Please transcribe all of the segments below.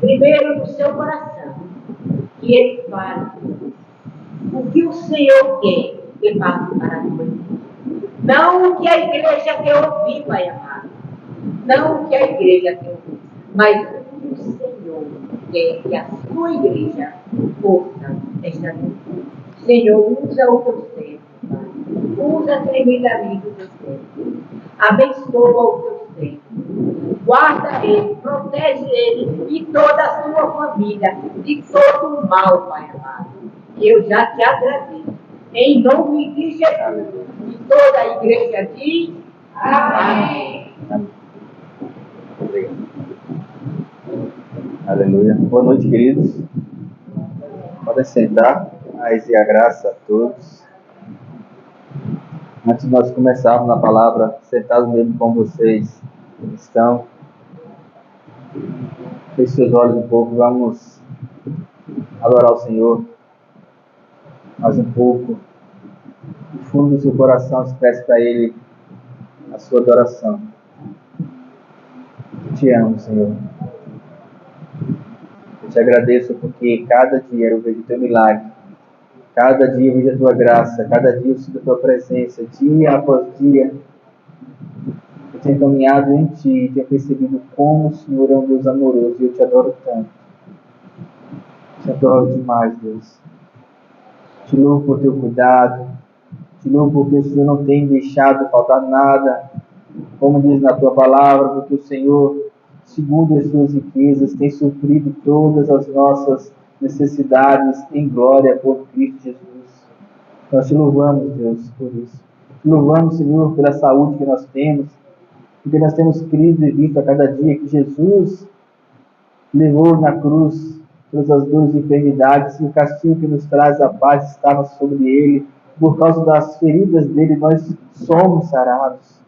Primeiro no seu coração, que ele fale o que o Senhor quer que faça para nós. Não o que a igreja quer ouvir, Pai amado. Não o que a igreja quer ouvir, mas o que o Senhor quer que a sua igreja ouça esta noite. Senhor, usa o teu servo, Pai. Usa tremendamente o teu servo. Abençoa o teu servo. Guarda ele, protege ele e toda a sua família de todo o mal, Pai amado. Eu já te agradeço. Em nome de Jesus. E toda a igreja diz amém. Obrigado. Aleluia. Boa noite, queridos. Podem sentar. Paz e a graça a todos. Antes de nós começarmos na palavra, sentados mesmo com vocês estão. Feche seus olhos um pouco, vamos adorar o Senhor. Mais um pouco. Do fundo do seu coração, expresse para Ele a sua adoração. Eu te amo, Senhor. Eu te agradeço porque cada dia eu vejo o teu milagre. Cada dia eu vejo a tua graça. Cada dia eu sinto a tua presença. Dia após dia. Eu tenho caminhado em ti e tenho percebido como o Senhor é um Deus amoroso. E eu te adoro tanto. Te adoro demais, Deus. Te louvo por teu cuidado. Te louvo porque o Senhor não tem deixado faltar nada. Como diz na tua palavra, porque o Senhor, segundo as suas riquezas, tem suprido todas as nossas necessidades em glória por Cristo Jesus. Nós te louvamos, Deus, por isso. Te louvamos, Senhor, pela saúde que nós temos, porque nós temos crido e visto a cada dia que Jesus levou na cruz todas as dores e enfermidades, e o castigo que nos traz a paz estava sobre ele. Por causa das feridas dele, nós somos sarados.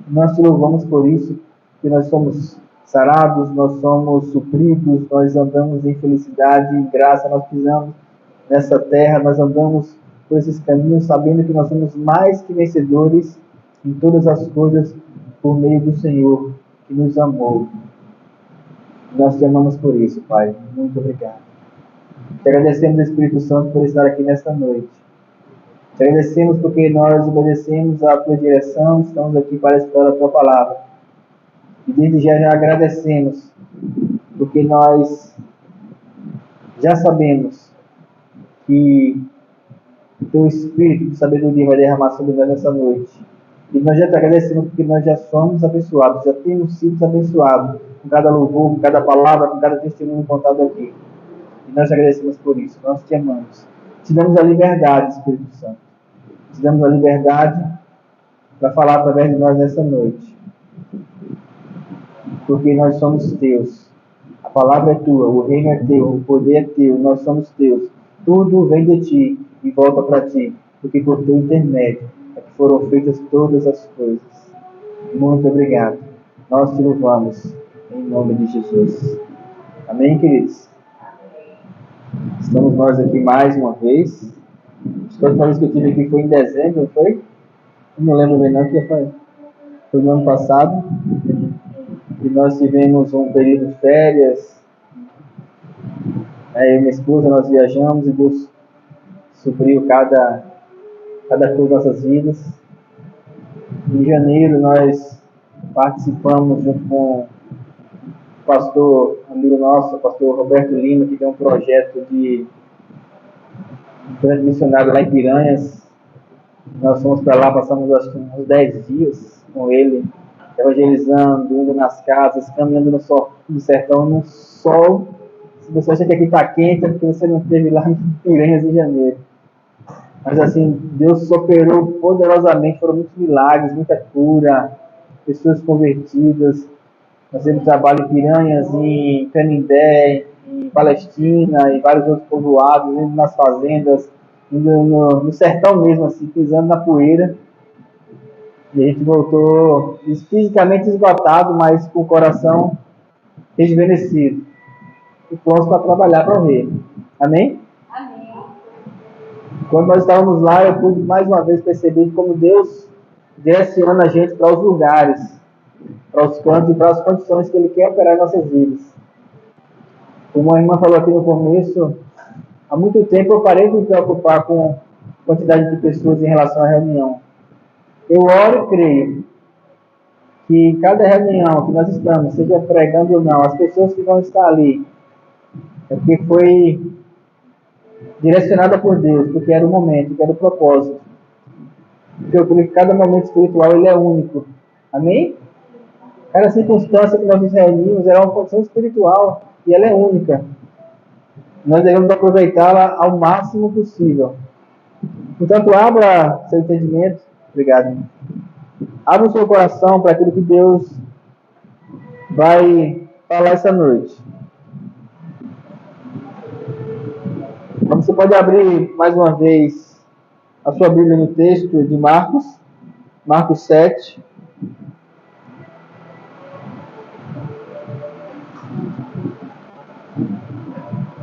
Nós te louvamos por isso, que nós somos sarados, nós somos supridos, nós andamos em felicidade e graça, nós pisamos nessa terra, nós andamos por esses caminhos, sabendo que nós somos mais que vencedores em todas as coisas por meio do Senhor, que nos amou. Nós te amamos por isso, Pai. Muito obrigado. Te agradecemos, Espírito Santo, por estar aqui nesta noite. Te agradecemos porque nós obedecemos a tua direção, estamos aqui para estudar a tua palavra. E desde já agradecemos, porque nós já sabemos que o teu Espírito de sabedoria vai derramar sobre nós nessa noite. E nós já te agradecemos porque nós já somos abençoados, já temos sido abençoados com cada louvor, com cada palavra, com cada testemunho contado aqui. E nós te agradecemos por isso, nós te amamos. Te damos a liberdade, Espírito Santo. Te damos a liberdade para falar através de nós nessa noite. Porque nós somos teus. A palavra é tua, o reino é teu, o poder é teu, nós somos teus. Tudo vem de ti e volta para ti, porque por teu intermédio é que foram feitas todas as coisas. Muito obrigado. Nós te louvamos em nome de Jesus. Amém, queridos? Estamos nós aqui mais uma vez. A última vez que eu estive aqui foi em dezembro, não foi? Eu não lembro bem não, que foi no ano passado. E nós tivemos um período de férias. Eu e minha esposa, nós viajamos e Deus supriu cada coisa das nossas vidas. Em janeiro nós participamos junto com o pastor, amigo nosso, o pastor Roberto Lima, que tem um projeto de transmissionário lá em Piranhas. Nós fomos para lá, passamos acho que uns 10 dias com ele, evangelizando, indo nas casas, caminhando no sertão, no sol. Se você acha que aqui está quente, é porque você não esteve lá em Piranhas em janeiro. Mas assim, Deus operou poderosamente, foram muitos milagres, muita cura, pessoas convertidas. Nós temos trabalho em Piranhas, em Canindé, em Palestina, e vários outros povoados, indo nas fazendas, indo no sertão mesmo, assim, pisando na poeira. E a gente voltou fisicamente esgotado, mas com o coração rejuvenescido. E pronto para trabalhar para o reino. Amém? Amém. Quando nós estávamos lá, eu pude mais uma vez perceber como Deus direciona a gente para os lugares. para os cantos e para as condições que Ele quer operar em nossas vidas. Como a irmã falou aqui no começo, há muito tempo eu parei de me preocupar com a quantidade de pessoas em relação à reunião. Eu oro e creio que cada reunião que nós estamos, seja pregando ou não, as pessoas que vão estar ali, é porque foi direcionada por Deus, porque era o momento, porque era o propósito. Porque eu creio que cada momento espiritual ele é único. Amém? Cada circunstância que nós nos reunimos é uma condição espiritual e ela é única. Nós devemos aproveitá-la ao máximo possível. Portanto, abra seu entendimento. Obrigado, irmão. Abra o seu coração para aquilo que Deus vai falar essa noite. Então, você pode abrir mais uma vez a sua Bíblia no texto de Marcos, Marcos 7.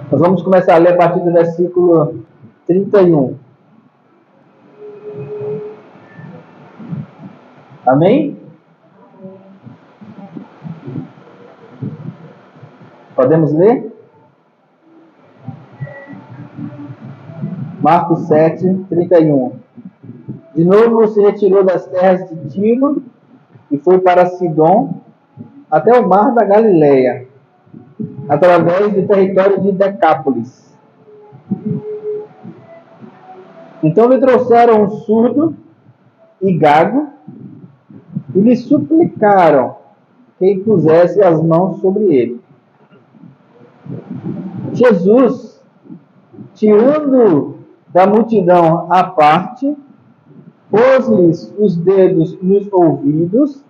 Nós vamos começar a ler a partir do versículo 31. Amém? Podemos ler? Marcos 7, 31. De novo se retirou das terras de Tiro e foi para Sidom, até o mar da Galileia, através do território de Decápolis. Então lhe trouxeram um surdo e gago e lhe suplicaram que impusesse as mãos sobre ele. Jesus, tirando da multidão à parte, pôs-lhes os dedos nos ouvidos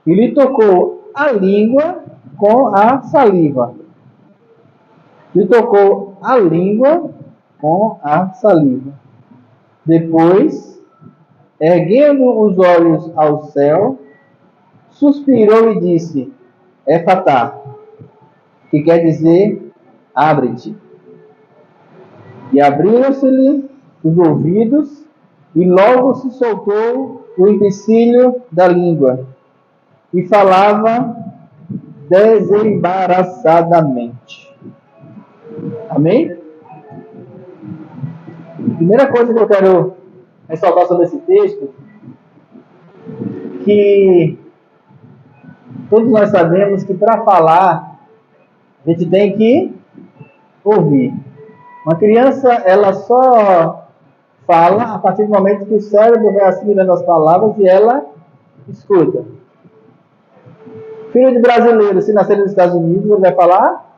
e lhe tocou a língua com a saliva. Lhe tocou a língua com a saliva. Depois, erguendo os olhos ao céu, suspirou e disse, Efatá, que quer dizer, abre-te. E abriram-se-lhe os ouvidos, e logo se soltou o empecilho da língua, e falava desembaraçadamente. Amém? Primeira coisa que eu quero ressaltar sobre esse texto, que todos nós sabemos que para falar, a gente tem que ouvir. Uma criança, ela só fala a partir do momento que o cérebro vai assimilando as palavras e ela escuta. Filho de brasileiro, se nascer nos Estados Unidos, ele vai falar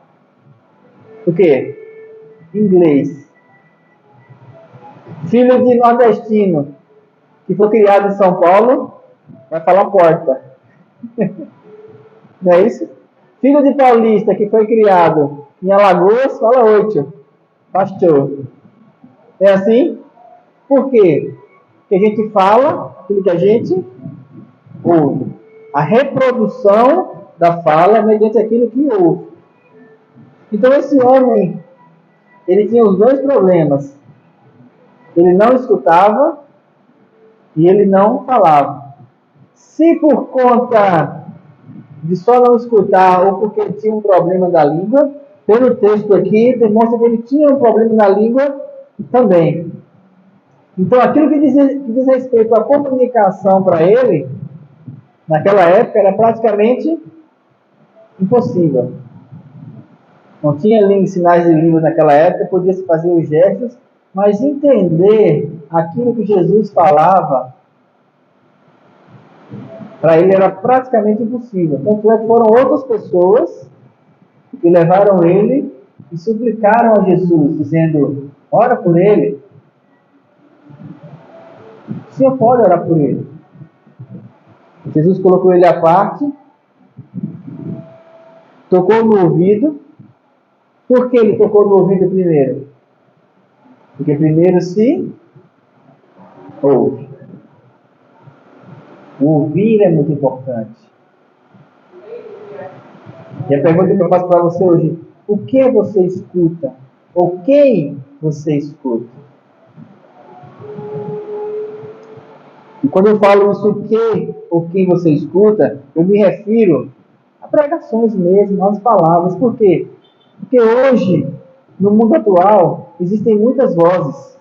o quê? Inglês. Filho de nordestino, que foi criado em São Paulo, vai falar porta. Não é isso? Filho de paulista, que foi criado em Alagoas, fala oito. Pastor. É assim? Por quê? Porque a gente fala aquilo que a gente ouve. A reprodução da fala é mediante aquilo que ouve. Então esse homem, ele tinha os dois problemas. Ele não escutava e ele não falava. Se por conta de só não escutar ou porque ele tinha um problema da língua, pelo texto aqui demonstra que ele tinha um problema na língua também. Então aquilo que diz respeito à comunicação para ele, naquela época era praticamente impossível. Não tinha sinais de língua naquela época, podia-se fazer os gestos, mas entender aquilo que Jesus falava, para ele era praticamente impossível. Tanto é que foram outras pessoas que levaram ele e suplicaram a Jesus, dizendo, ora por ele. O Senhor pode orar por ele. Jesus colocou ele à parte, tocou no ouvido. Por que ele tocou no ouvido primeiro? Porque primeiro se ouve. O ouvir é muito importante. E a pergunta que eu faço para você hoje, o que você escuta? Ou quem você escuta? E quando eu falo isso, o que ou quem você escuta, eu me refiro a pregações mesmo, às palavras. Por quê? Porque hoje, no mundo atual, existem muitas vozes.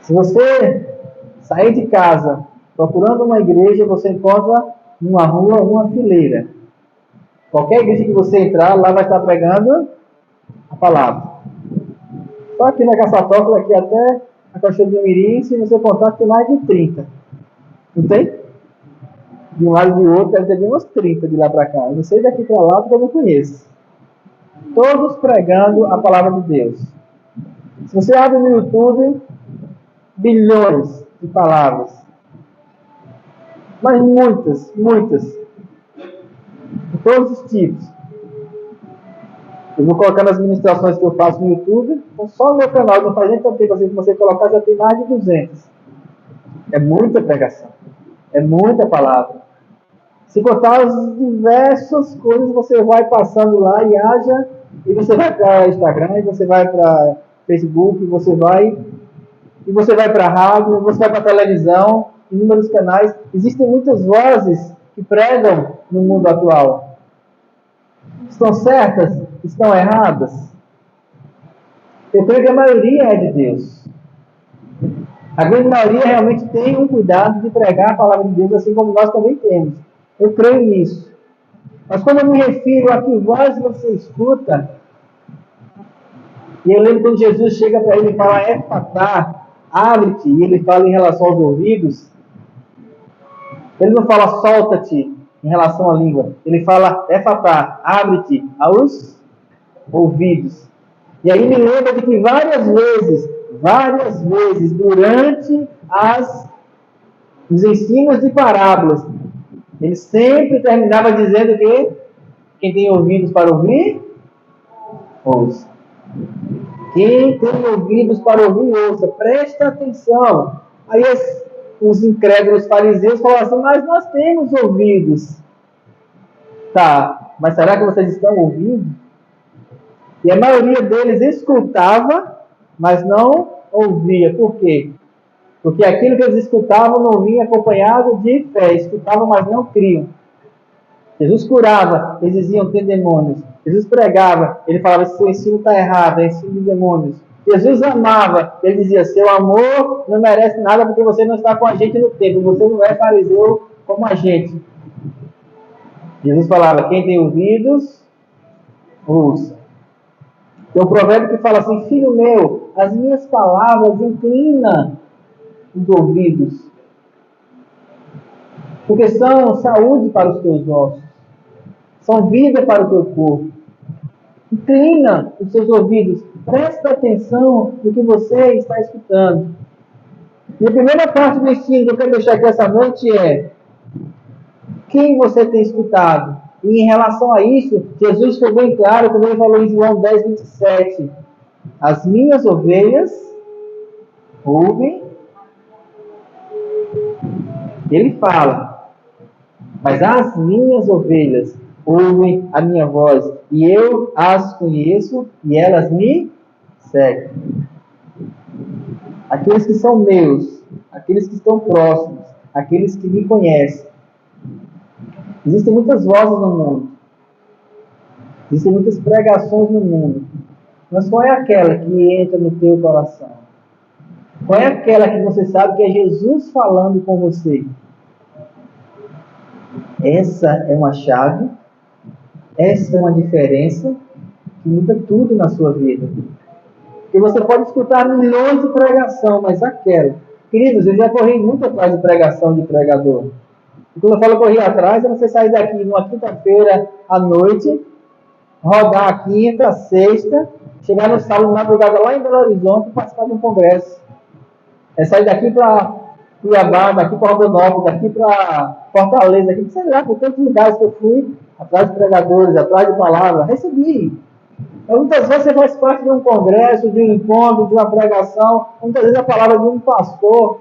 Se você sair de casa procurando uma igreja, você encontra numa rua uma fileira. Qualquer igreja que você entrar, lá vai estar pregando a palavra. Só aqui na Caçatópolis, aqui até a Cachoeira do Mirim, se você contar, tem mais de 30. Não tem? De um lado e do outro, deve ter umas 30 de lá para cá. Eu não sei daqui para lá, porque eu não conheço. Todos pregando a palavra de Deus. Se você abre no YouTube, bilhões de palavras. Mas muitas, muitas. De todos os tipos. Eu vou colocar nas ministrações que eu faço no YouTube, então só no meu canal, não faz nem tanto tempo assim que você colocar, já tem mais de 200. É muita pregação. É muita palavra. Se contar as diversas coisas, você vai passando lá e você vai para Instagram, e você vai para Facebook, e você vai para a rádio, você vai para a televisão, inúmeros canais. Existem muitas vozes que pregam no mundo atual. Estão certas? Estão erradas? Eu creio que a maioria é de Deus. A grande maioria realmente tem um cuidado de pregar a palavra de Deus, assim como nós também temos. Eu creio nisso. Mas quando eu me refiro a que voz você escuta, e eu lembro quando Jesus chega para ele e fala, Efatá, abre-te, e ele fala em relação aos ouvidos, ele não fala solta-te em relação à língua, ele fala Efatá, abre-te aos ouvidos. E aí me lembra de que várias vezes, durante os ensinos de parábolas, ele sempre terminava dizendo que quem tem ouvidos para ouvir, ouça. Quem tem ouvidos para ouvir, ouça. Presta atenção. Aí os incrédulos fariseus falavam assim, mas nós temos ouvidos. Tá, mas será que vocês estão ouvindo? E a maioria deles escutava, mas não ouvia. Por quê? Porque aquilo que eles escutavam não vinha acompanhado de fé. Escutavam, mas não criam. Jesus curava, eles diziam tem demônios. Jesus pregava, ele falava seu ensino está errado, é ensino de demônios. Jesus amava, ele dizia seu amor não merece nada porque você não está com a gente no templo, você não é fariseu como a gente. Jesus falava, quem tem ouvidos, ouça. Tem um provérbio que fala assim, filho meu, as minhas palavras inclina os ouvidos, porque são saúde para os teus ossos, são vida para o teu corpo. Inclina os seus ouvidos, presta atenção no que você está escutando. E a primeira parte do ensino que eu quero deixar aqui essa noite é quem você tem escutado. E em relação a isso, Jesus foi bem claro quando ele falou em João 10, 27. As minhas ovelhas ouvem. Ele fala, mas as minhas ovelhas ouvem a minha voz, e eu as conheço, e elas me seguem. Aqueles que são meus, aqueles que estão próximos, aqueles que me conhecem. Existem muitas vozes no mundo. Existem muitas pregações no mundo. Mas qual é aquela que entra no teu coração? Qual é aquela que você sabe que é Jesus falando com você? Essa é uma chave, essa é uma diferença que muda tudo na sua vida. Porque você pode escutar milhões de pregação, mas aquela... Queridos, eu já corri muito atrás de pregação de pregador. E quando eu falo correr atrás, é você sair daqui numa quinta-feira à noite, rodar a quinta, a sexta, chegar no sábado de madrugada lá em Belo Horizonte e participar de um congresso. É sair daqui para Cuiabá, daqui para Rondonópolis, daqui para Fortaleza, daqui, sei lá, por tantos lugares que eu fui, atrás de pregadores, atrás de palavras, recebi. Então, muitas vezes você faz parte de um congresso, de um encontro, de uma pregação, muitas vezes a palavra de um pastor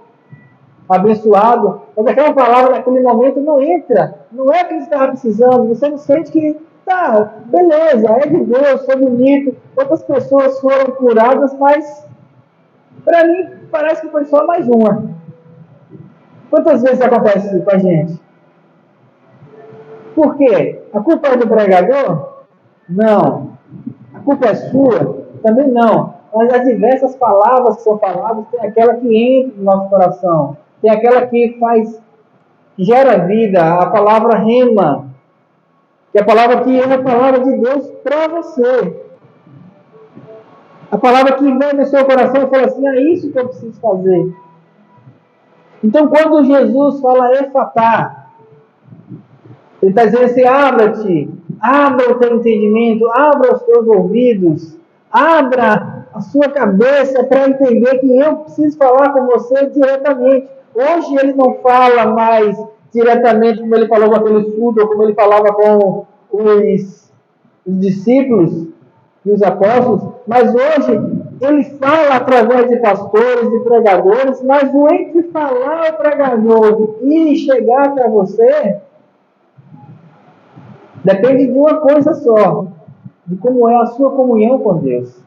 abençoado, mas aquela palavra naquele momento não entra, não é o que você estava precisando, você não sente que, tá, beleza, é de Deus, foi bonito, outras pessoas foram curadas, mas Para mim, parece que foi só mais uma. Quantas vezes acontece isso com a gente? Por quê? A culpa é do pregador? Não. A culpa é sua? Também não. Mas as diversas palavras que são faladas, tem aquela que entra no nosso coração. Tem aquela que que gera vida, a palavra rema, que é a palavra que é a palavra de Deus para você. A palavra que vem no seu coração e fala assim, é isso que eu preciso fazer. Então, quando Jesus fala efatá, ele está dizendo assim, abra-te, abra o teu entendimento, abra os teus ouvidos, abra a sua cabeça para entender que eu preciso falar com você diretamente. Hoje ele não fala mais diretamente como ele falou com aquele surdo, ou como ele falava com os discípulos e os apóstolos, mas hoje ele fala através de pastores, de pregadores, mas o entre falar o pregador e chegar até você depende de uma coisa só, de como é a sua comunhão com Deus.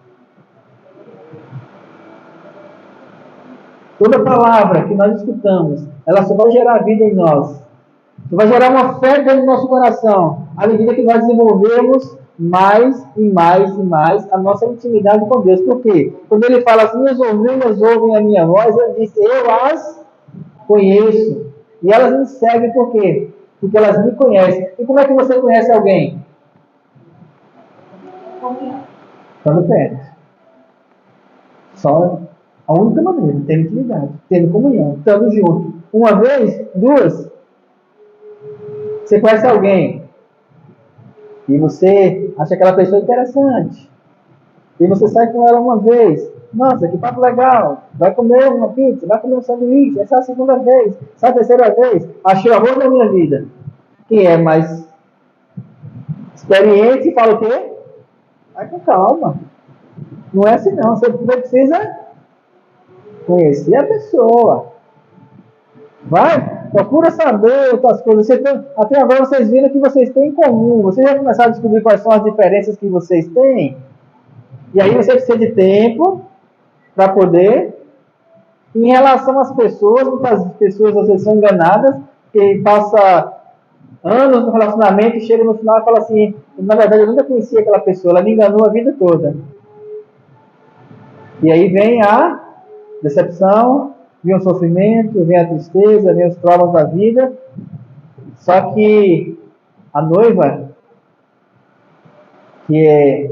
Toda palavra que nós escutamos, ela só vai gerar vida em nós. Só vai gerar uma fé dentro do nosso coração, à medida que nós desenvolvemos mais e mais e mais a nossa intimidade com Deus. Por quê? Quando ele fala assim, minhas ovelhas ouvem a minha voz, ele disse, eu as conheço. E elas me seguem por quê? Porque elas me conhecem. E como é que você conhece alguém? Estando perto. Só a única maneira, tendo intimidade, tendo comunhão, estando junto. Uma vez, duas. Você conhece alguém e você acha aquela pessoa interessante. E você sai com ela uma vez. Nossa, que papo legal. Vai comer uma pizza, vai comer um sanduíche. Essa é a segunda vez. Essa é a terceira vez. Achei o amor da minha vida. Quem é mais experiente fala o quê? Vai com calma. Não é assim não. Você precisa conhecer a pessoa. Vai, procura saber outras coisas. Até agora vocês viram que vocês têm em comum. Vocês já começaram a descobrir quais são as diferenças que vocês têm? E aí você precisa de tempo para poder. Em relação às pessoas, muitas pessoas às vezes são enganadas, que passa anos no relacionamento e chega no final e fala assim, na verdade eu nunca conheci aquela pessoa, ela me enganou a vida toda. E aí vem a decepção, vem o sofrimento, vem a tristeza, vem os traumas da vida. Só que a noiva, que é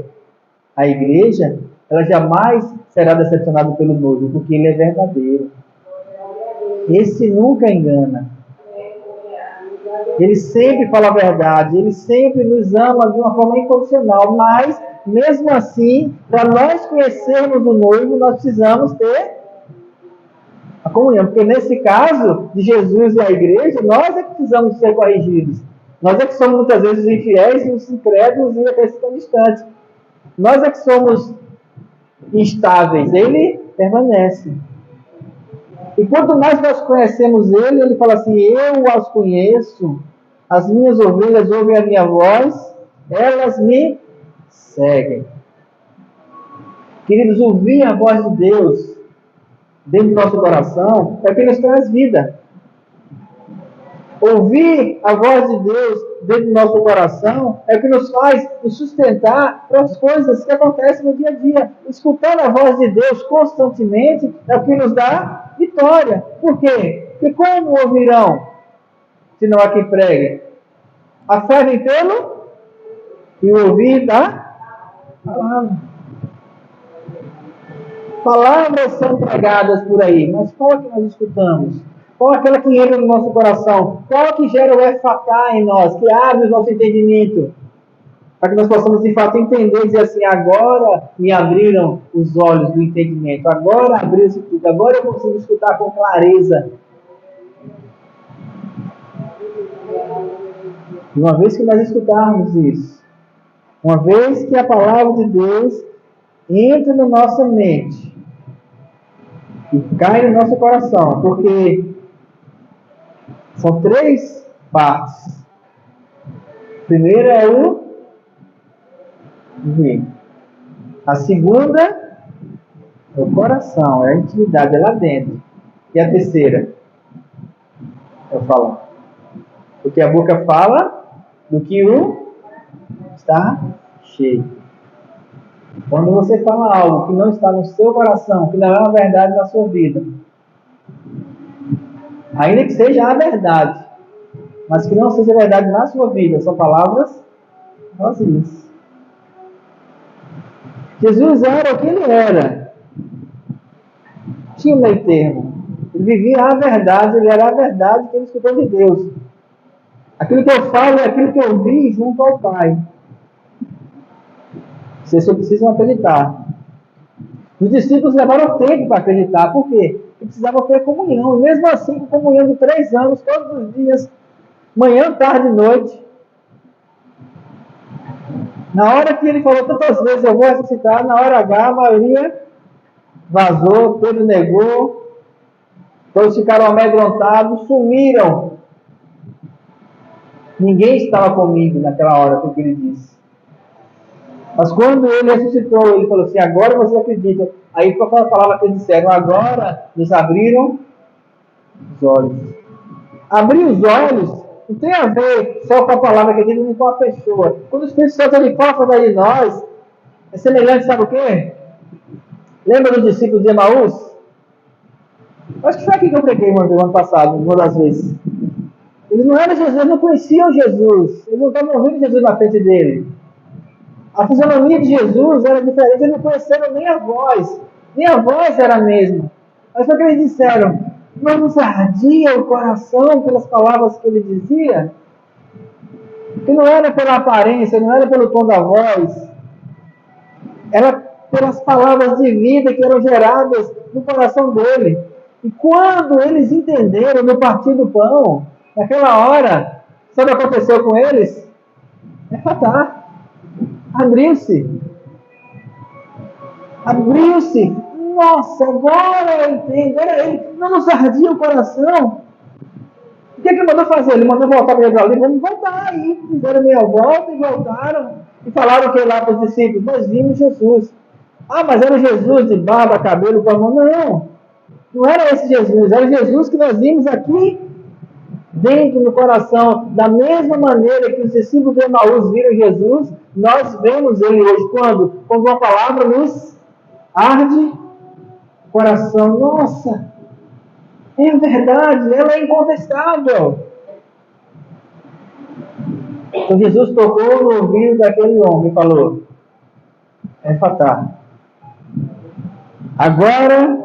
a igreja, ela jamais será decepcionada pelo noivo, porque ele é verdadeiro. Esse nunca engana. Ele sempre fala a verdade, ele sempre nos ama de uma forma incondicional, mas, mesmo assim, para nós conhecermos o noivo, nós precisamos ter a comunhão, porque nesse caso de Jesus e a igreja, nós é que precisamos ser corrigidos. Nós é que somos muitas vezes os infiéis e os incrédulos e aqueles que estão distantes. Nós é que somos instáveis, ele permanece. E quanto mais nós conhecemos ele, ele fala assim, eu as conheço, as minhas ovelhas ouvem a minha voz, elas me seguem. Queridos, ouvir a voz de Deus dentro do nosso coração é o que nos traz vida. Ouvir a voz de Deus dentro do nosso coração é o que nos faz nos sustentar para as coisas que acontecem no dia a dia. Escutar a voz de Deus constantemente é o que nos dá vitória. Por quê? Porque como ouvirão se não há quem pregue? A fé vem pelo e o ouvir da palavra. Palavras são pregadas por aí, mas qual é que nós escutamos? Qual é aquela que entra no nosso coração? Qual é que gera o efatá em nós, que abre o nosso entendimento? Para que nós possamos, de fato, entender e dizer assim, agora me abriram os olhos do entendimento, agora abriu-se tudo, agora eu consigo escutar com clareza. E uma vez que nós escutarmos isso, uma vez que a palavra de Deus entra na nossa mente e cai no nosso coração, porque são três partes. A primeira é o ver. A segunda é É o coração, é a intimidade, é lá dentro. E a terceira? É o falar. Porque a boca fala do que o está cheio. Quando você fala algo que não está no seu coração, que não é uma verdade na sua vida, ainda que seja a verdade, mas que não seja verdade na sua vida, são palavras vazias. Jesus era o que ele era. Tinha um meio termo. Ele vivia a verdade, ele era a verdade que ele escutou de Deus. Aquilo que eu falo é aquilo que eu vi junto ao Pai. Vocês só precisam acreditar. Os discípulos levaram tempo para acreditar. Por quê? Porque precisavam ter comunhão. E mesmo assim, com comunhão de 3 anos, todos os dias, manhã, tarde e noite. Na hora que ele falou tantas vezes, eu vou ressuscitar, na hora H, a maioria vazou, Pedro negou, todos ficaram amedrontados, sumiram. Ninguém estava comigo naquela hora, foi o que ele disse. Mas quando ele ressuscitou, ele falou assim, agora vocês acreditam. Aí foi a palavra que eles disseram, agora nos abriram os olhos. Abrir os olhos não tem a ver só com a palavra que diz, nem com a pessoa. Quando o Espírito Santo ele passa de nós, é semelhante, sabe o quê? Lembra dos discípulos de Emaús? Acho que foi aqui que eu preguei no ano passado, uma das vezes. Eles não eram Jesus, eles não conheciam Jesus. Eles não estavam ouvindo Jesus na frente dele. A fisionomia de Jesus era diferente, eles não conheceram nem a voz. Nem a voz era a mesma. Mas foi o que eles disseram. Não nos ardia o coração pelas palavras que ele dizia? Que não era pela aparência, não era pelo tom da voz. Era pelas palavras de vida que eram geradas no coração dele. E quando eles entenderam no partir do pão, naquela hora, sabe o que aconteceu com eles? É fatal. Abriu-se. Abriu-se. Nossa, agora eu entendo. Era ele. Não nos ardia o coração. O que ele mandou fazer? Ele mandou voltar para Jerusalém. Vamos voltar aí. Fizeram meia volta e voltaram. E falaram que lá para os discípulos, nós vimos Jesus. Ah, mas era Jesus de barba, cabelo, com a mão. Não. Não era esse Jesus. Era Jesus que nós vimos aqui dentro do coração. Da mesma maneira que os discípulos de Emaús viram Jesus, nós vemos ele hoje. Quando uma palavra nos arde o coração. Nossa, é verdade, ela é incontestável. Então Jesus tocou no ouvido daquele homem e falou, é fatal. Agora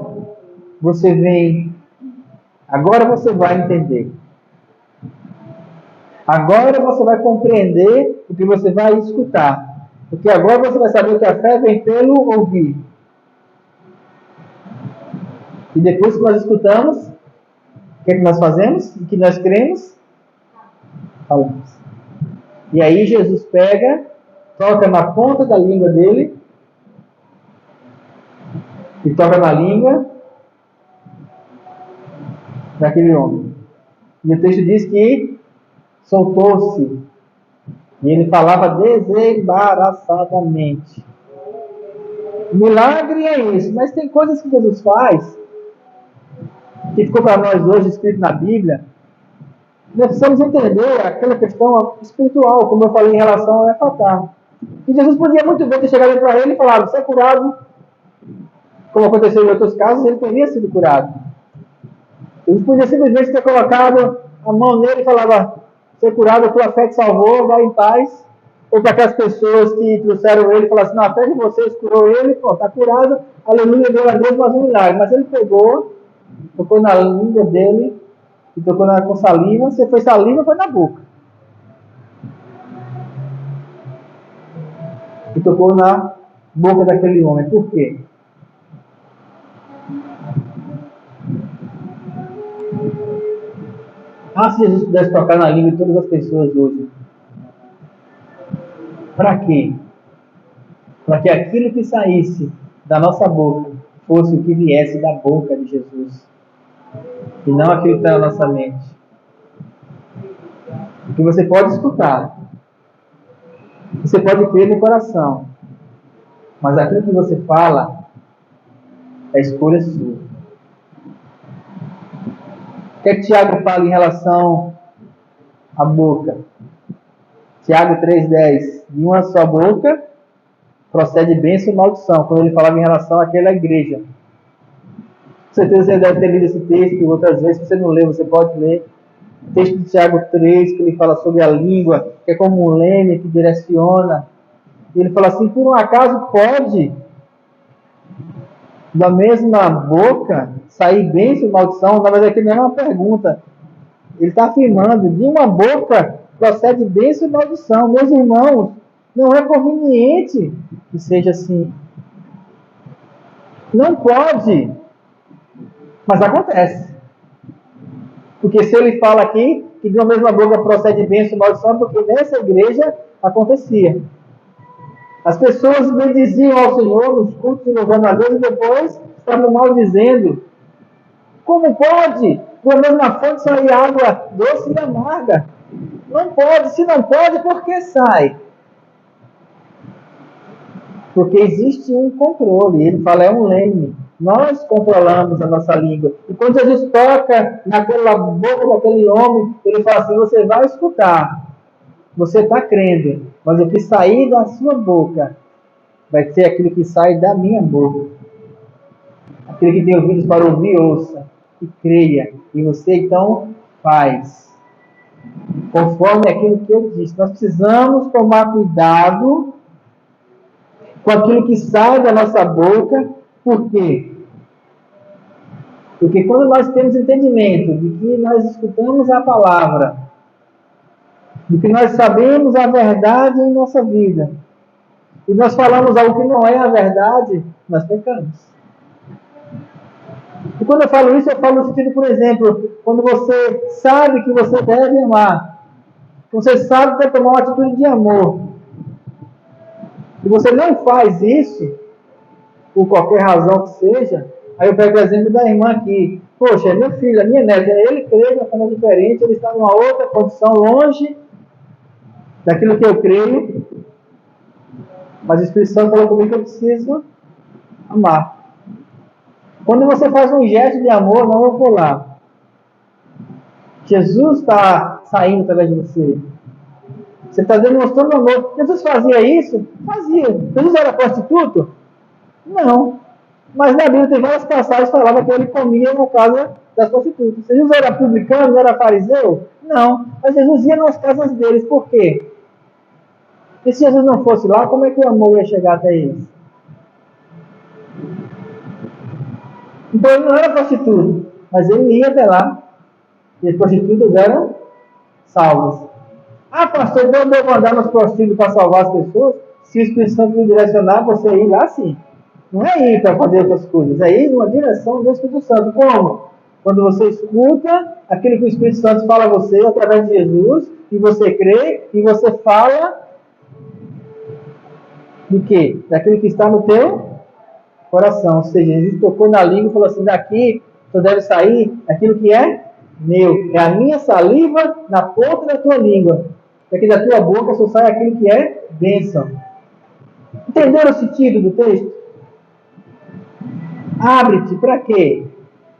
você vem, agora você vai entender. Agora você vai compreender o que você vai escutar. Porque agora você vai saber que a fé vem pelo ouvir. E depois que nós escutamos, o que é que nós fazemos? O que nós cremos? Falamos. E aí Jesus pega, toca na ponta da língua dele, e toca na língua daquele homem. E o texto diz que soltou-se. E ele falava desembaraçadamente. Milagre é isso. Mas tem coisas que Jesus faz, que ficou para nós hoje escrito na Bíblia. Nós precisamos entender aquela questão espiritual, como eu falei em relação ao Efatá. E Jesus podia muito bem ter chegado para ele e falado, você é curado. Como aconteceu em outros casos, ele teria sido curado. Jesus podia simplesmente ter colocado a mão nele e falava, você é curado, a tua fé te salvou, vai em paz. Ou para aquelas pessoas que trouxeram ele e falaram assim, a fé de vocês curou ele, pô, está curado, aleluia, deu a Deus, mas um milagre. Mas ele pegou, tocou na língua dele, e tocou com saliva, se foi saliva, foi na boca. E tocou na boca daquele homem. Por quê? Se Jesus pudesse tocar na língua de todas as pessoas hoje. Para quê? Para que aquilo que saísse da nossa boca fosse o que viesse da boca de Jesus. E não aquilo que está na nossa mente. Porque você pode escutar. Você pode crer no coração. Mas aquilo que você fala É escolha sua. O que é que Tiago fala em relação à boca? Tiago 3,10. De uma só boca procede bênção e maldição. Quando ele falava em relação àquela igreja. Com certeza você deve ter lido esse texto outras vezes. Se você não leu, você pode ler. O texto de Tiago 3, que ele fala sobre a língua, que é como um leme que direciona. E ele fala assim, por um acaso pode da mesma boca sair bênção e maldição? Na verdade, aqui não é uma pergunta. Ele está afirmando, de uma boca procede bênção e maldição. Meus irmãos, não é conveniente que seja assim. Não pode. Mas acontece. Porque se ele fala aqui que de uma mesma boca procede bênção e maldição, porque nessa igreja acontecia. As pessoas bendiziam ao Senhor nos cultos e louvando a Deus e depois estavam maldizendo. Como pode? Da mesma fonte sair água doce e amarga. Não pode. Se não pode, por que sai? Porque existe um controle. Ele fala, é um leme. Nós controlamos a nossa língua. E quando Jesus toca naquela boca daquele homem, ele fala assim, você vai escutar. Você está crendo. Mas o que sair da sua boca vai ser aquilo que sai da minha boca. Aquele que tem ouvidos para ouvir, ouça. E creia. E você, então, faz. Conforme aquilo que eu disse. Nós precisamos tomar cuidado com aquilo que sai da nossa boca. Por quê? Porque quando nós temos entendimento de que nós escutamos a palavra, de que nós sabemos a verdade em nossa vida, e nós falamos algo que não é a verdade, nós pecamos. E quando eu falo isso, eu falo no sentido, por exemplo, quando você sabe que você deve amar, você sabe que deve tomar uma atitude de amor, e você não faz isso, por qualquer razão que seja, aí eu pego o exemplo da irmã aqui. Poxa, é meu filho, é minha neta, ele crê de uma forma diferente, ele está numa outra condição, longe daquilo que eu creio, mas o Espírito Santo falou comigo que eu preciso amar. Quando você faz um gesto de amor, não eu vou lá. Jesus está saindo através de você. Você está demonstrando amor. Jesus fazia isso? Fazia. Jesus era prostituto? Não. Mas na Bíblia tem várias passagens que falavam que ele comia na casa das prostitutas. Jesus era publicano, não era fariseu? Não. Mas Jesus ia nas casas deles. Por quê? E se Jesus não fosse lá, como é que o amor ia chegar até eles? Então ele não era prostituto, mas ele ia até lá. E as prostitutas eram salvas. Ah, pastor, então eu devo andar nos prostitutos para salvar as pessoas? Se o Espírito Santo me direcionar, você ir lá sim. Não é ir para fazer outras coisas, é ir numa direção do Espírito Santo. Como? Quando você escuta aquilo que o Espírito Santo fala a você através de Jesus, e você crê, e você fala de quê? Daquilo que está no teu coração. Ou seja, Jesus tocou na língua e falou assim, daqui só deve sair aquilo que é meu. É a minha saliva na ponta da tua língua. Daqui da tua boca só sai aquilo que é bênção. Entenderam o sentido do texto? Abre-te para quê?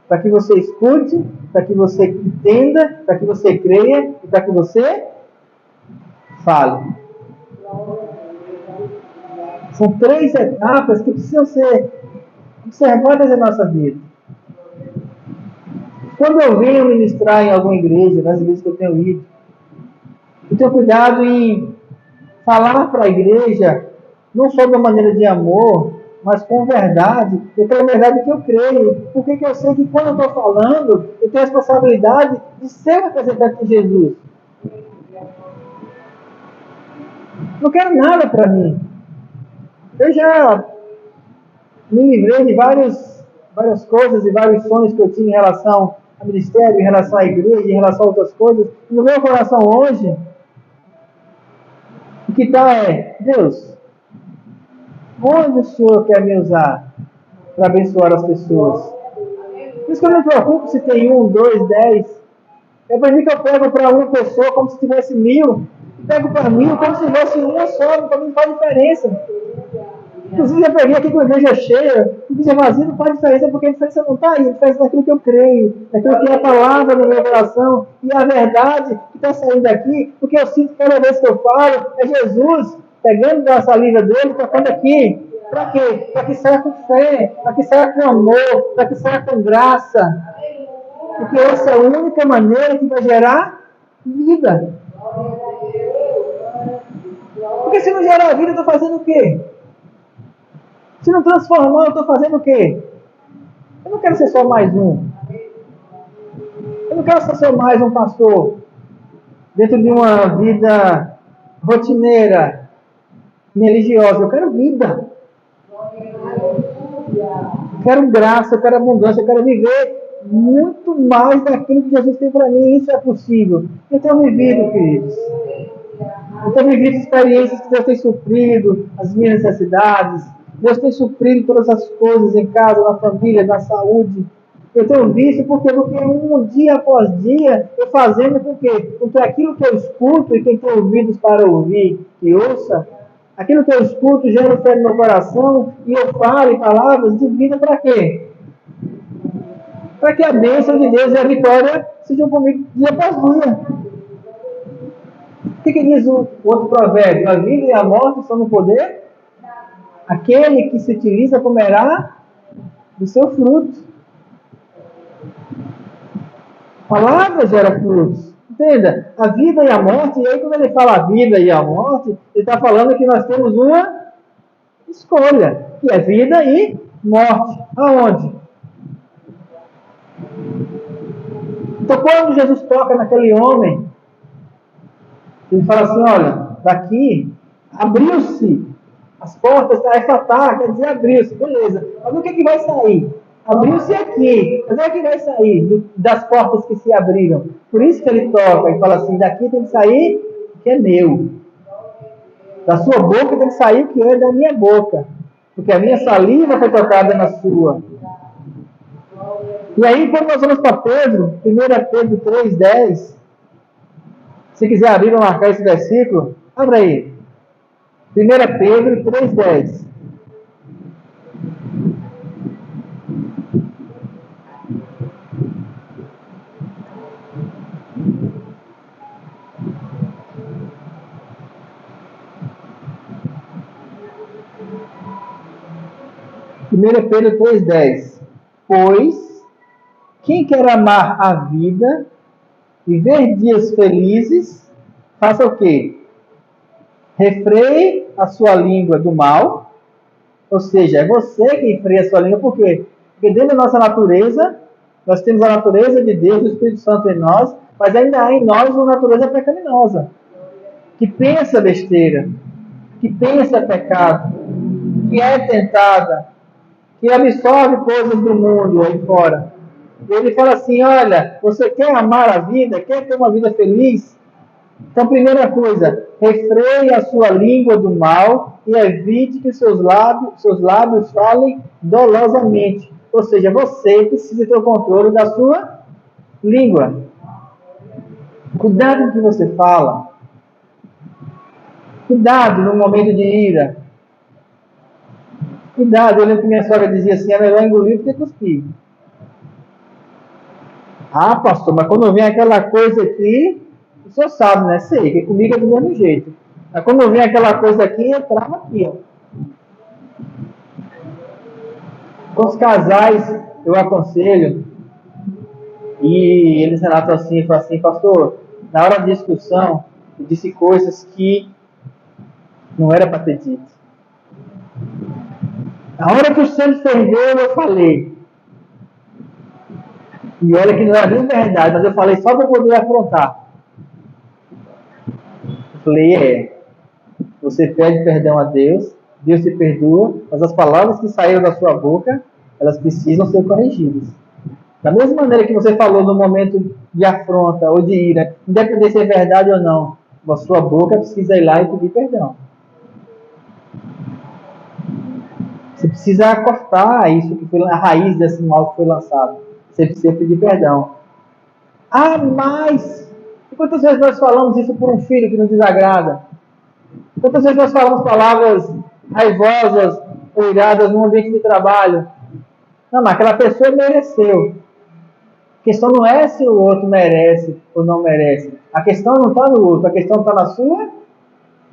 Para que você escute, para que você entenda, para que você creia e para que você fale. São 3 etapas que precisam ser observadas em nossa vida. Quando eu venho ministrar em alguma igreja, nas igrejas que eu tenho ido, eu tenho cuidado em falar para a igreja, não só de uma maneira de amor, mas com verdade, e pela verdade que eu creio. Porque eu sei que quando eu estou falando, eu tenho a responsabilidade de ser o representante de Jesus. Não quero nada para mim. Eu já me livrei de várias coisas e vários sonhos que eu tinha em relação ao ministério, em relação à igreja, em relação a outras coisas. E no meu coração hoje, o que está é, Deus, onde o Senhor quer me usar para abençoar as pessoas? Por isso que eu não me preocupo se tem 1, 2, 10. Eu aprendi que eu pego para uma pessoa como se tivesse 1000. Pego para 1000 como se tivesse uma só, para mim não faz diferença. Inclusive, eu peguei aqui com a igreja cheia, O que dizer vazio não faz diferença, porque a diferença não está aí, a diferença é naquilo que eu creio, naquilo que é a palavra no meu coração, e a verdade que está saindo daqui, porque eu sinto cada vez que eu falo, é Jesus pegando da saliva dele, tocando aqui. Para quê? Para que saia com fé, para que saia com amor, para que saia com graça. Porque essa é a única maneira que vai gerar vida. Porque se não gerar vida, eu estou fazendo o quê? Se não transformar, eu estou fazendo o quê? Eu não quero ser só mais um. Eu não quero ser só mais um pastor dentro de uma vida rotineira, religiosa. Eu quero vida. Eu quero graça, eu quero abundância, eu quero viver muito mais daquilo que Jesus tem para mim. Isso é possível. Eu tenho vivido, queridos. Eu tenho vivido experiências que Deus tem suprido as minhas necessidades. Deus tem suprido todas as coisas em casa, na família, na saúde. Eu tenho visto porque um dia após dia eu fazendo com que aquilo que eu escuto e quem tem ouvidos para ouvir e ouça, aquilo que eu escuto gera fé no meu coração e eu falo palavras de vida para quê? Para que a bênção de Deus e a vitória sejam comigo dia após dia. O que diz o outro provérbio? A vida e a morte estão no poder. Aquele que se utiliza comerá do seu fruto. A palavra gera frutos. Entenda? A vida e a morte, e aí quando ele fala a vida e a morte, ele está falando que nós temos uma escolha, que é vida e morte. Aonde? Então quando Jesus toca naquele homem, ele fala assim, olha, daqui abriu-se as portas, quer dizer abriu-se, beleza. Mas o que vai sair? Abriu-se aqui, mas o que vai sair das portas que se abriram? Por isso que ele toca e fala assim, daqui tem que sair o que é meu. Da sua boca tem que sair o que é da minha boca. Porque a minha saliva foi tocada na sua. E aí, quando nós vamos para Pedro, 1 Pedro 3,10, se quiser abrir ou marcar esse versículo, abra aí. 1 Pedro 3,10. Pedro 3,10. Pois, quem quer amar a vida e ver dias felizes, faça o quê? Refreie a sua língua do mal. Ou seja, é você que freia a sua língua. Por quê? Porque dentro da nossa natureza, nós temos a natureza de Deus, o Espírito Santo em nós, mas ainda há em nós uma natureza pecaminosa, que pensa besteira, que pensa pecado, que é tentada, que absorve coisas do mundo aí fora. E ele fala assim, olha, você quer amar a vida, quer ter uma vida feliz? Então, primeira coisa, refreie a sua língua do mal e evite que seus lábios falem dolosamente. Ou seja, você precisa ter o controle da sua língua. Cuidado com o que você fala. Cuidado no momento de ira. Cuidado, eu lembro que minha sogra dizia assim, é melhor engolir do que cuspir. Ah, pastor, mas quando vem aquela coisa aqui, o senhor sabe, né? Sei, que comigo é do mesmo jeito. Mas quando vem aquela coisa aqui, eu travo aqui, ó. Com os casais, eu aconselho, e eles relatam assim, falam assim, pastor, na hora da discussão, eu disse coisas que não era para ter dito. Na hora que o sangue ferveu, eu falei. E olha que não era nem verdade, mas eu falei só para poder afrontar. Eu falei, você pede perdão a Deus, Deus te perdoa, mas as palavras que saíram da sua boca, elas precisam ser corrigidas. Da mesma maneira que você falou no momento de afronta ou de ira, independente se é verdade ou não, a sua boca precisa ir lá e pedir perdão. Você precisa cortar isso que foi a raiz desse mal que foi lançado. Você precisa pedir perdão. Ah, mas quantas vezes nós falamos isso por um filho que nos desagrada? Quantas vezes nós falamos palavras raivosas ou iradas no ambiente de trabalho? Não, mas aquela pessoa mereceu. A questão não é se o outro merece ou não merece. A questão não está no outro, a questão está na sua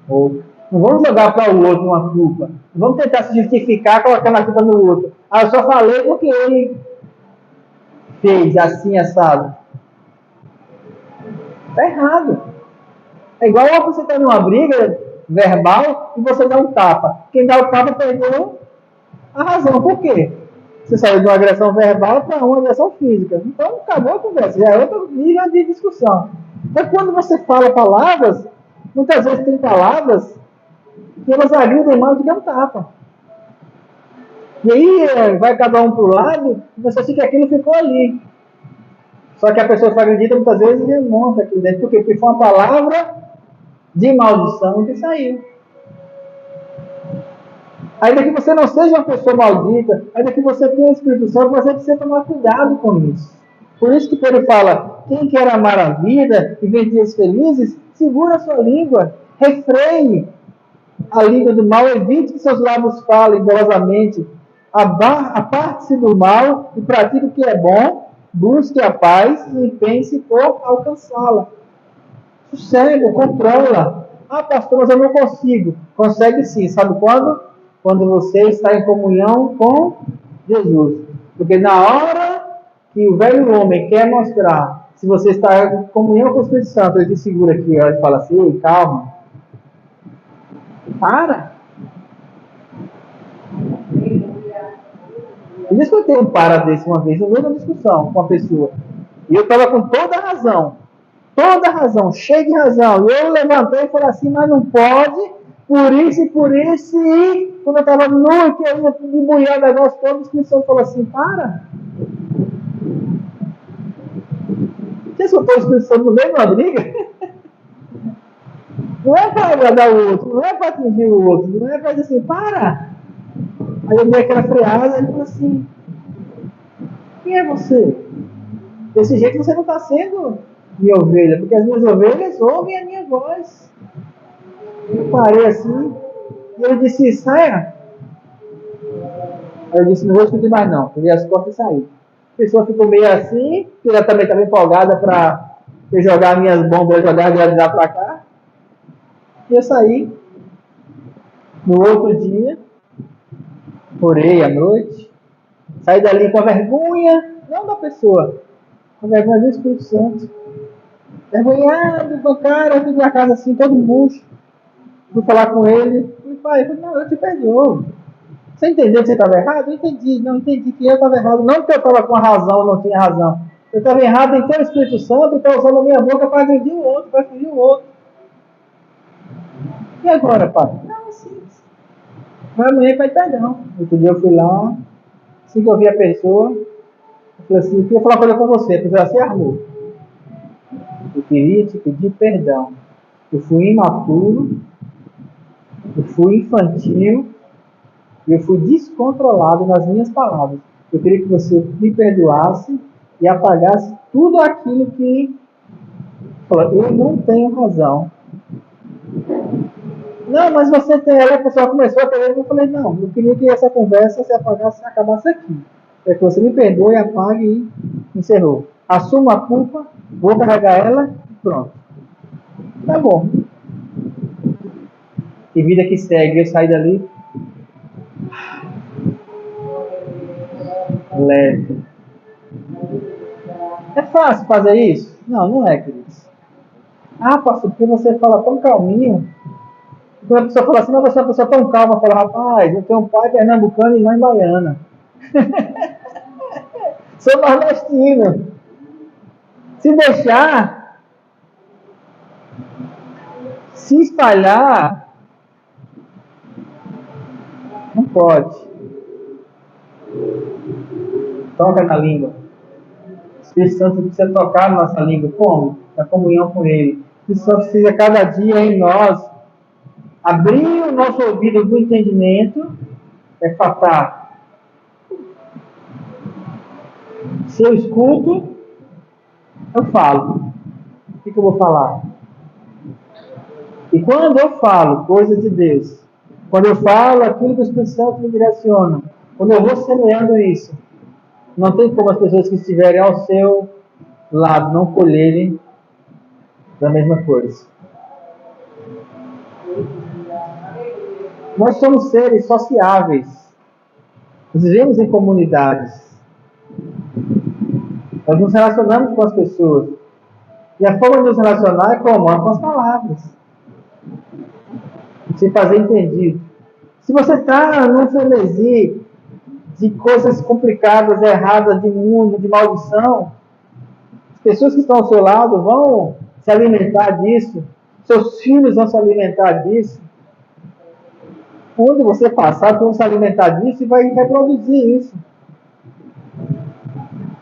ou não vamos jogar para o outro uma culpa. Não vamos tentar se justificar colocando a culpa no outro. Ah, eu só falei porque ele fez assim, assado. Está errado. É igual você estar numa briga verbal e você dá um tapa. Quem dá o tapa perdeu a razão. Por quê? Você saiu de uma agressão verbal para uma agressão física. Então, acabou a conversa. Já é outro nível de discussão. Mas quando você fala palavras, muitas vezes tem palavras que elas agridem mais do que um tapa. E aí vai cada um para o lado e você acha que aquilo ficou ali. Só que a pessoa que acredita muitas vezes remonta aquilo dentro. Por quê? Porque foi uma palavra de maldição que saiu. Ainda que você não seja uma pessoa maldita, ainda que você tenha o Espírito Santo, você precisa tomar cuidado com isso. Por isso que Pedro fala, quem quer amar a vida e ver dias felizes, segura a sua língua, refreie a língua do mal, evite que seus lábios falem dolosamente, aparte-se do mal e pratique o que é bom, busque a paz e pense por alcançá-la. Sossega, controla. Ah, pastor, mas eu não consigo. Consegue sim. Sabe quando? Quando você está em comunhão com Jesus. Porque na hora que o velho homem quer mostrar, se você está em comunhão com o Espírito Santo, ele te segura aqui, ele fala assim, calma. Para. Eu escutei um para desse uma vez, no meio da discussão com uma pessoa. E eu estava com toda a razão, cheio de razão. E eu levantei e falei assim, mas não pode, por isso, e quando eu estava nu, que eu ia embuiar o negócio todo, o Espírito Santo falou assim, para. Você escutou o Espírito Santo no meio de uma briga? Não é para agradar o outro, não é para atingir o outro, não é para dizer assim, para. Aí eu dei aquela freada, ele falou assim, quem é você? Desse jeito você não está sendo minha ovelha, porque as minhas ovelhas ouvem a minha voz. Eu parei assim, e ele disse, saia. Aí eu disse, não vou discutir mais não. Peguei as costas e saí. A pessoa ficou meio assim, que ela também estava empolgada para jogar minhas bombas, jogar de lá para cá. E eu saí. No outro dia, orei à noite, saí dali com a vergonha, não da pessoa, com a vergonha do Espírito Santo. Vergonhado, com a cara, fui pra casa assim, todo murcho. Fui falar com ele. Falei, pai, não, eu te perdoo. Você entendeu que você estava errado? Eu entendi. Não, entendi que eu estava errado. Não que eu estava com a razão ou não tinha razão. Eu estava errado em ter o Espírito Santo e estava usando a minha boca para agredir o outro, para ferir o outro. E agora, pai? Não, assim. Vai amanhã pedir perdão. Outro dia eu fui lá, assim que eu vi a pessoa, eu falei assim, eu queria falar uma coisa com você. A pessoa se armou. Eu queria te pedir perdão. Eu fui imaturo, eu fui infantil, e eu fui descontrolado nas minhas palavras. Eu queria que você me perdoasse e apagasse tudo aquilo que... Eu não tenho razão. Não, mas você tem... Aí a pessoa começou a ter... Eu falei, não, eu queria que essa conversa se apagasse e acabasse aqui. É que você me perdoe, apague e encerrou. Assuma a culpa, vou carregar ela e pronto. Tá bom. E vida que segue, eu saí dali leve. É fácil fazer isso? Não, não é, queridos. Ah, pastor, porque você fala tão calminho. Quando a pessoa fala assim, mas você é uma pessoa tão calma, fala, rapaz, eu tenho um pai pernambucano e mãe baiana. Sou nordestino. Se deixar se espalhar, não pode. Toca na língua. O Espírito Santo precisa tocar na nossa língua. Como? Na comunhão com Ele. O Espírito Santo precisa cada dia em nós abrir o nosso ouvido do entendimento, fatar. Se eu escuto, eu falo. O que eu vou falar? E quando eu falo coisas de Deus, quando eu falo aquilo que o Espírito Santo me direciona, quando eu vou semeando isso, Não tem como as pessoas que estiverem ao seu lado não colherem da mesma coisa. Nós somos seres sociáveis. Nós vivemos em comunidades. Nós nos relacionamos com as pessoas. E a forma de nos relacionar é como? Com as palavras. Se fazer entendido. Se você está num frenesi de coisas complicadas, erradas, de mundo, de maldição, as pessoas que estão ao seu lado vão se alimentar disso. Seus filhos vão se alimentar disso. Onde você passar, vão se alimentar disso e vai reproduzir isso.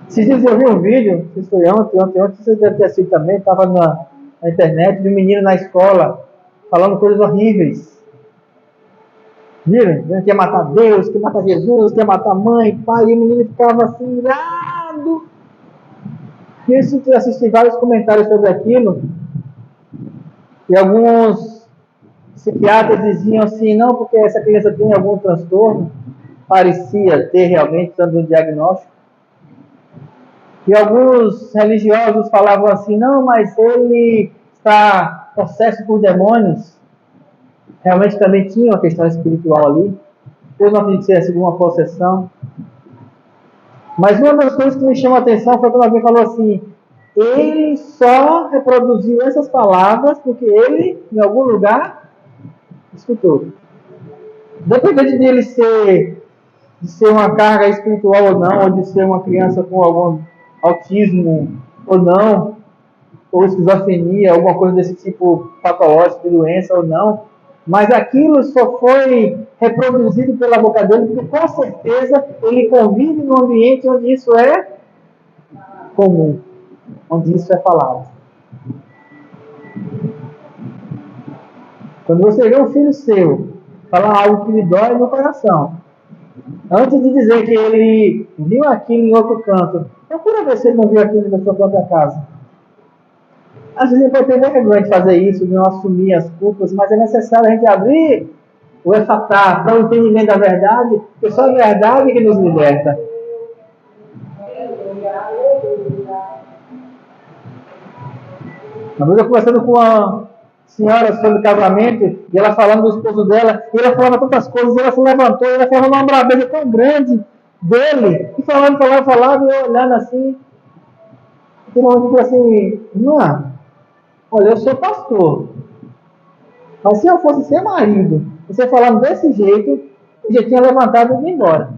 Esses dias eu vi um vídeo, não sei se foi ontem, você deve ter assistido também, estava na internet, de um menino na escola, falando coisas horríveis. Viram? Quer matar Deus, quer matar Jesus, quer matar mãe, pai, e o menino ficava assim, irado. E eu assisti vários comentários sobre aquilo, e alguns psiquiatras diziam assim, não, porque essa criança tem algum transtorno, parecia ter realmente, dando um diagnóstico. E alguns religiosos falavam assim, não, mas ele está possesso por demônios. Realmente também tinha uma questão espiritual ali. Eu não acredito que seja uma possessão. Mas uma das coisas que me chamou a atenção foi quando alguém falou assim, ele só reproduziu essas palavras porque ele, em algum lugar, escutou. Independente de ele ser uma carga espiritual ou não, ou de ser uma criança com algum autismo ou não, ou esquizofrenia, alguma coisa desse tipo patológico de doença ou não, mas aquilo só foi reproduzido pela boca dele, porque com certeza ele convive num ambiente onde isso é comum, onde isso é falado. Quando você vê um filho seu falar algo que lhe dói no coração, antes de dizer que ele viu aquilo em outro canto, procura ver se ele não viu aquilo na sua própria casa. Às vezes ele pode ter vergonha de fazer isso, de não assumir as culpas, mas é necessário a gente abrir o efatá para o entendimento da verdade, porque só a verdade que nos liberta. Uma vez eu conversando com uma senhora sobre casamento, e ela falando do esposo dela, e ela falava tantas coisas, e ela se levantou, e ela falava uma braveza tão grande dele, e falando, e eu olhando assim, e eu falei assim, irmã, olha, eu sou pastor, mas se eu fosse seu marido, você falando desse jeito, eu já tinha levantado e ido embora.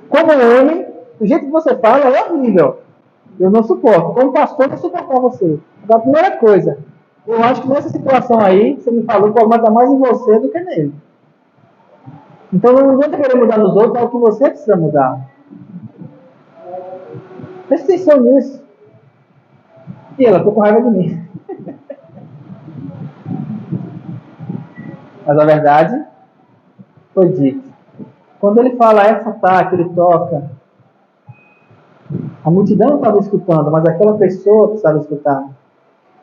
Como homem, o jeito que você fala é horrível, eu não suporto, como pastor, eu não suportar você. Então, a primeira coisa, eu acho que nessa situação aí, você me falou, o problema está mais em você do que nele. Então não adianta querer mudar nos outros, é o que você precisa mudar. Presta atenção nisso. E ela ficou com raiva de mim. Mas a verdade foi dita. Quando ele fala efatá, que ele toca, a multidão estava escutando, mas aquela pessoa precisava escutar.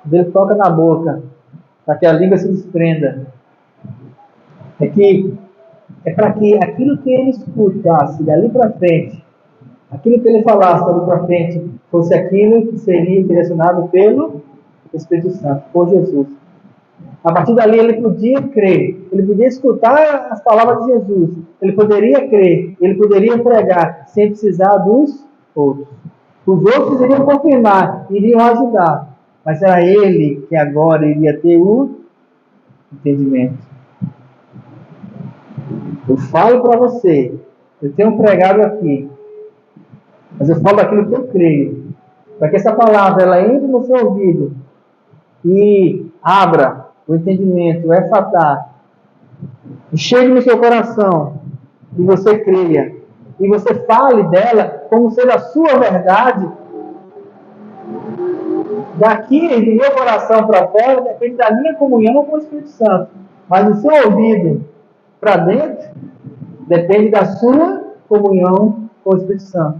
Quando ele toca na boca, para que a língua se desprenda, é para que aquilo que ele escutasse dali para frente, aquilo que ele falasse dali para frente, fosse aquilo que seria direcionado pelo Espírito Santo, por Jesus. A partir dali ele podia crer, ele podia escutar as palavras de Jesus, ele poderia crer, ele poderia pregar, sem precisar dos outros. Os outros iriam confirmar, iriam ajudar, mas era ele que agora iria ter o entendimento. Eu falo para você, eu tenho pregado aqui, mas eu falo aquilo que eu creio, para que essa palavra ela entre no seu ouvido e abra o entendimento, o efatá, e chegue no seu coração, e você creia, e você fale dela como sendo a sua verdade. Daqui, do meu coração para fora, depende da minha comunhão com o Espírito Santo. Mas do seu ouvido para dentro, depende da sua comunhão com o Espírito Santo.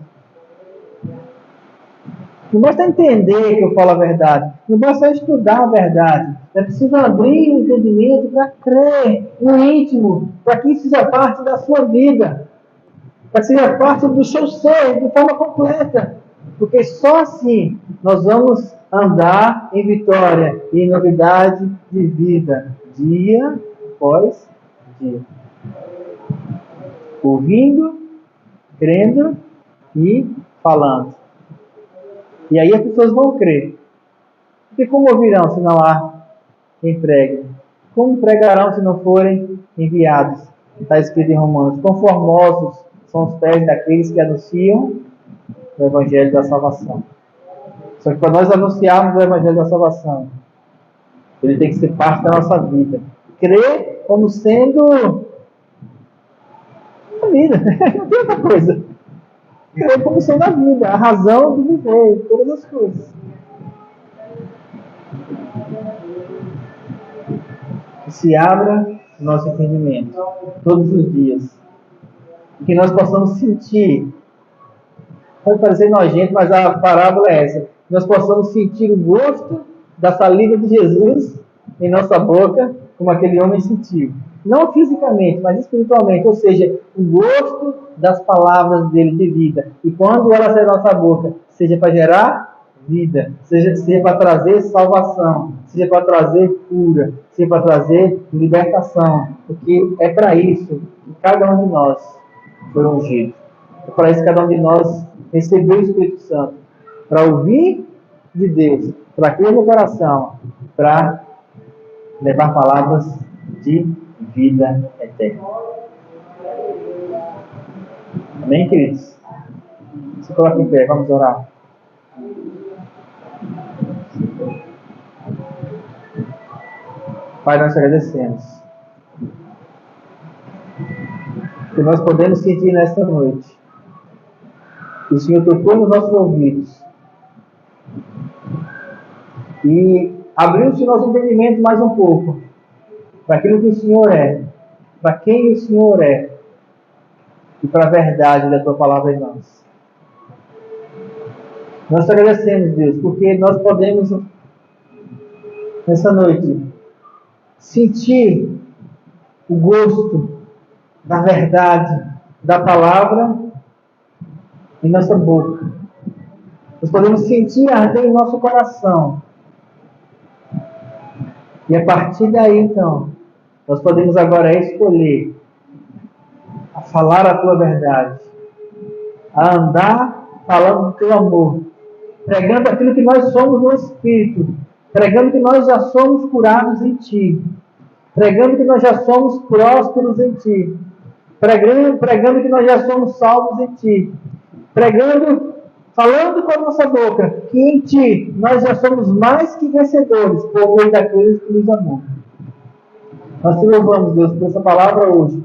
Não basta entender que eu falo a verdade. Não basta estudar a verdade. É preciso abrir o entendimento para crer no íntimo, para que isso seja parte da sua vida. para que seja parte do seu ser de forma completa. Porque só assim nós vamos andar em vitória e em novidade de vida, dia após dia. Ouvindo, crendo e falando. E aí as pessoas vão crer. Porque como ouvirão se não há quem pregue? Como pregarão se não forem enviados? Está escrito em Romanos: quão formosos são os pés daqueles que anunciam o Evangelho da salvação. Só que para nós anunciarmos o Evangelho da salvação, ele tem que ser parte da nossa vida. Crer como sendo a vida, não tem outra coisa. Crer como sendo a vida, a razão de viver, todas as coisas. Que se abra o nosso entendimento todos os dias. Que nós possamos sentir, pode parecer nojento, mas a parábola é essa, que nós possamos sentir o gosto da saliva de Jesus em nossa boca, como aquele homem sentiu. Não fisicamente, mas espiritualmente, ou seja, o gosto das palavras dele de vida. E quando ela sair da nossa boca, seja para gerar vida, seja para trazer salvação, seja para trazer cura, seja para trazer libertação, porque é para isso que cada um de nós foi ungido. É para isso que cada um de nós recebeu o Espírito Santo, para ouvir de Deus, para crer no coração, para levar palavras de vida eterna. Amém, queridos? Se coloque em pé, vamos orar. Pai, nós te agradecemos que nós podemos sentir nesta noite que o Senhor tocou nos nossos ouvidos e abriu-se o nosso entendimento mais um pouco para aquilo que o Senhor é, para quem o Senhor é e para a verdade da Tua palavra em nós. Nós te agradecemos, Deus, porque nós podemos, nessa noite, sentir o gosto da verdade, da palavra em nossa boca. Nós podemos sentir arder em nosso coração. E a partir daí, então, nós podemos agora escolher a falar a Tua verdade, a andar falando do Teu amor, pregando aquilo que nós somos no Espírito, pregando que nós já somos curados em Ti, pregando que nós já somos prósperos em Ti, pregando que nós já somos salvos em Ti, pregando, falando com a nossa boca, que em Ti nós já somos mais que vencedores por meio daqueles que nos amam. Nós te louvamos, Deus, por essa palavra hoje,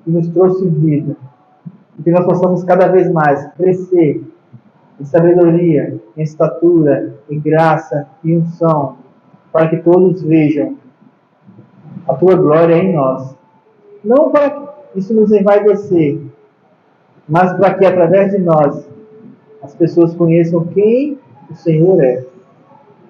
que nos trouxe vida, e que nós possamos cada vez mais crescer em sabedoria, em estatura, em graça e unção, para que todos vejam a Tua glória em nós. Não para que isso nos envaidecer, mas para que através de nós as pessoas conheçam quem o Senhor é.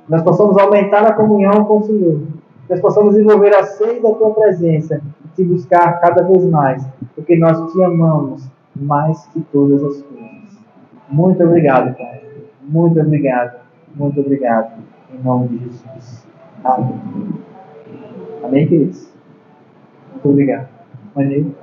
Nós possamos aumentar a comunhão com o Senhor. Nós possamos envolver a sede da Tua presença e Te buscar cada vez mais, porque nós Te amamos mais que todas as coisas. Muito obrigado, Pai. Muito obrigado. Muito obrigado. Em nome de Jesus. Amém. Amém, queridos? Muito obrigado. Amém.